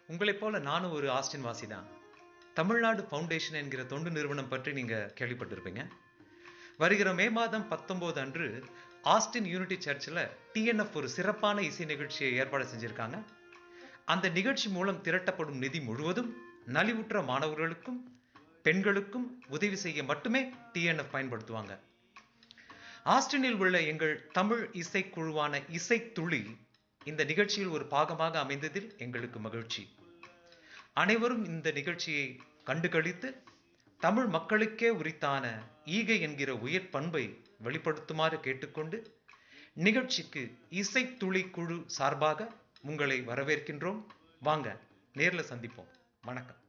உங்களைப் போல நானும் ஒரு ஆஸ்டின் வாசி தான். தமிழ்நாடு ஃபவுண்டேஷன் என்கிற தொண்டு நிறுவனம் பற்றி நீங்க கேள்விப்பட்டிருப்பீங்க. வருகிற மே மாதம் 19 அன்று ஆஸ்டின் யூனிட்டி சர்ச்சில் டிஎன்எஃப் ஒரு சிறப்பான இசை நிகழ்ச்சியை ஏற்பாடு செஞ்சிருக்காங்க. அந்த நிகழ்ச்சி மூலம் திரட்டப்படும் நிதி முழுவதும் நலிவுற்ற மாணவர்களுக்கும் பெண்களுக்கும் உதவி செய்ய மட்டுமே டிஎன்எஃப் பயன்படுத்துவாங்க. ஆஸ்டினில் உள்ள எங்கள் தமிழ் இசைக்குழுவான இசைத்துளி இந்த நிகழ்ச்சியில் ஒரு பாகமாக அமைந்ததில் எங்களுக்கு மகிழ்ச்சி. அனைவரும் இந்த நிகழ்ச்சியை கண்டுகளித்து தமிழ் மக்களுக்கே உரித்தான ஈகை என்கிற உயர் பண்பை வெளிப்படுத்துமாறு கேட்டுக்கொண்டு நிகழ்ச்சிக்கு இசைத்துளி குழு சார்பாக உங்களை வரவேற்கின்றோம். வாங்க, நேர்ல சந்திப்போம். வணக்கம்.